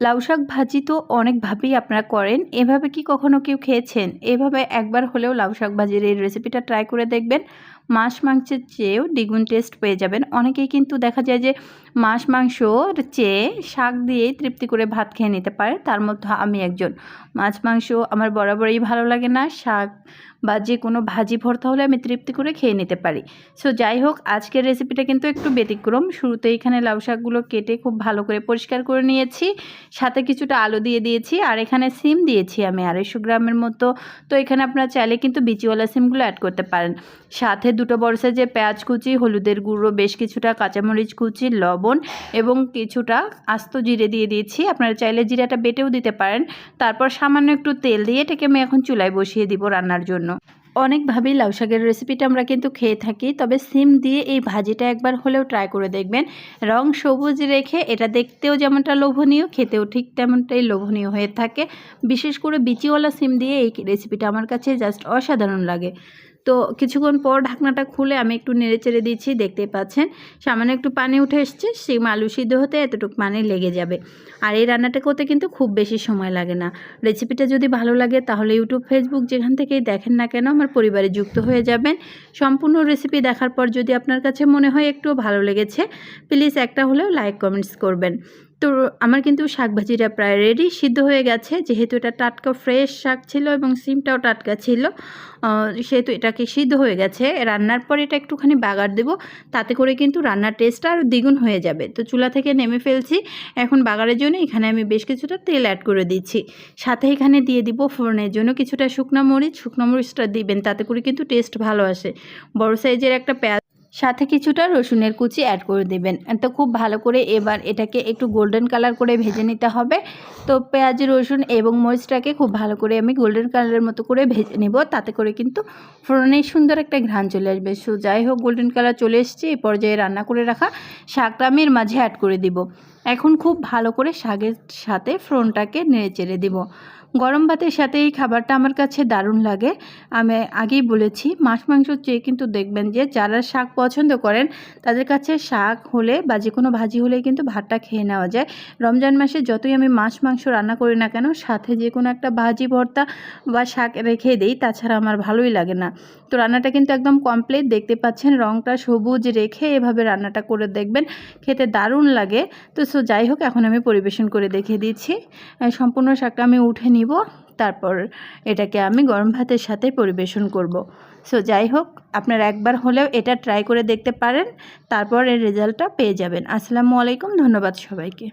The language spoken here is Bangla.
লাউ শাক ভাজি তো অনেকভাবেই আপনারা করেন। এভাবে কি কখনো কেউ খেয়েছেন? এভাবে একবার হলেও লাউ শাক ভাজির এই রেসিপিটা ট্রাই করে দেখবেন। মাছ মাংসের চেয়েও দ্বিগুণ টেস্ট পেয়ে যাবেন। অনেকেই কিন্তু দেখা যায় যে মাছ মাংসর চেয়ে শাক দিয়েই তৃপ্তি করে ভাত খেয়ে নিতে পারে। তার মধ্যে আমি একজন। মাছ মাংস আমার বরাবরই ভালো লাগে না। শাক বা যে কোনো ভাজি ভর্তা হলে আমি তৃপ্তি করে খেয়ে নিতে পারি। সো যাই হোক, আজকের রেসিপিটা কিন্তু একটু ব্যতিক্রম। শুরুতে এখানে লাউ শাকগুলো কেটে খুব ভালো করে পরিষ্কার করে নিয়েছি। সাথে কিছুটা আলু দিয়ে দিয়েছি, আর এখানে সিম দিয়েছি আমি 250 গ্রামের মতো। তো এখানে আপনারা চাইলে কিন্তু বিচিওয়ালা সিমগুলো অ্যাড করতে পারেন। সাথে দুটো বড় সাইজের পেঁয়াজ কুচি, হলুদের গুঁড়ো, বেশ কিছুটা কাঁচামরিচ কুচি, লবণ এবং কিছুটা আস্ত জিরে দিয়ে দিয়েছি। আপনারা চাইলে জিরাটা বেটেও দিতে পারেন। তারপর সামান্য একটু তেল দিয়ে এটাকে আমি এখন চুলায় বসিয়ে দিব রান্নার জন্য। অনেকভাবেই লাউ শাকের রেসিপিটা আমরা কিন্তু খেয়ে থাকি, তবে সিম দিয়ে এই ভাজিটা একবার হলেও ট্রাই করে দেখবেন। রং সবুজ রেখে এটা দেখতেও যেমনটা লোভনীয়, খেতেও ঠিক তেমনটাই লোভনীয় হয়ে থাকে। বিশেষ করে বিচিওয়ালা সিম দিয়ে এই রেসিপিটা আমার কাছে জাস্ট অসাধারণ লাগে। তো কিছুক্ষণ পর ঢাকনাটা খুলে আমি একটু নেড়ে চেড়ে দিচ্ছি। দেখতেই পাচ্ছেন সামান্য একটু পানি উঠে এসছে। সিম আলু সিদ্ধ হতে এতটুকু পানি লেগে যাবে। আর এই রান্নাটা করতে কিন্তু খুব বেশি সময় লাগে না। রেসিপিটা যদি ভালো লাগে তাহলে ইউটিউব, ফেসবুক যেখান থেকেই দেখেন না কেন আমার পরিবারে যুক্ত হয়ে যাবেন। সম্পূর্ণ রেসিপি দেখার পর যদি আপনার কাছে মনে হয় একটুও ভালো লেগেছে, প্লিজ একটা হলেও লাইক কমেন্টস করবেন। তো আমার কিন্তু শাক ভাজিটা প্রায় রেডি, সিদ্ধ হয়ে গেছে। যেহেতু এটা টাটকা ফ্রেশ শাক ছিল এবং সিমটাও টাটকা ছিল, সেহেতু এটাকে সিদ্ধ হয়ে গেছে। রান্নার পর এটা একটুখানি বাগার দেব, তাতে করে কিন্তু রান্নার টেস্টটা আরও দ্বিগুণ হয়ে যাবে। তো চুলা থেকে নেমে ফেলছি। এখন বাগারের জন্য এখানে আমি বেশ কিছুটা তেল অ্যাড করে দিচ্ছি। সাথে এখানে দিয়ে দিব ফোড়নের জন্য কিছুটা শুকনো মরিচ। শুকনো মরিচটা দিবেন, তাতে করে কিন্তু টেস্ট ভালো আসে। বড় সাইজের একটা পেঁয়াজ, সাথে কিছুটা রসুনের কুচি অ্যাড করে দেবেন। তো খুব ভালো করে এবার এটাকে একটু গোল্ডেন কালার করে ভেজে নিতে হবে। তো পেঁয়াজ, রসুন এবং মরিচটাকে খুব ভালো করে আমি গোল্ডেন কালারের মতো করে ভেজে নেব, তাতে করে কিন্তু ফোড়নের সুন্দর একটা ঘ্রাণ চলে আসবে। সো যাই হোক, গোল্ডেন কালার চলে এসছে। এই পর্যায়ে রান্না করে রাখা শাকটা আমি এর মাঝে অ্যাড করে দিব। এখন খুব ভালো করে শাকের সাথে ফোড়নটাকে নেড়ে চেড়ে দিব। গরম ভাতের সাথে এই খাবারটা আমার কাছে দারুণ লাগে। আমি আগেই বলেছি, মাছ মাংসর চেয়ে কিন্তু দেখবেন যে যারা শাক পছন্দ করেন তাদের কাছে শাক হলে বা যে কোনো ভাজি হলে কিন্তু ভাতটা খেয়ে নেওয়া যায়। রমজান মাসে যতই আমি মাছ মাংস রান্না করি না কেন, সাথে যে কোনো একটা ভাজি ভর্তা বা শাক রেখে দিই, তাছাড়া আমার ভালোই লাগে না। তো রান্নাটা কিন্তু একদম কমপ্লিট। দেখতে পাচ্ছেন রঙটা সবুজ রেখে এভাবে রান্নাটা করে দেখবেন, খেতে দারুণ লাগে। তো যাই হোক, এখন আমি পরিবেশন করে দেখিয়ে দিচ্ছি। সম্পূর্ণ শাকটা আমি উঠে নিব, তারপর এটাকে আমি গরম ভাতের সাথে পরিবেশন করব। সো যাই হোক, আপনারা একবার হলেও এটা ট্রাই করে দেখতে পারেন, তারপর এর রেজাল্টটা পেয়ে যাবেন। আসসালামু আলাইকুম, ধন্যবাদ সবাইকে।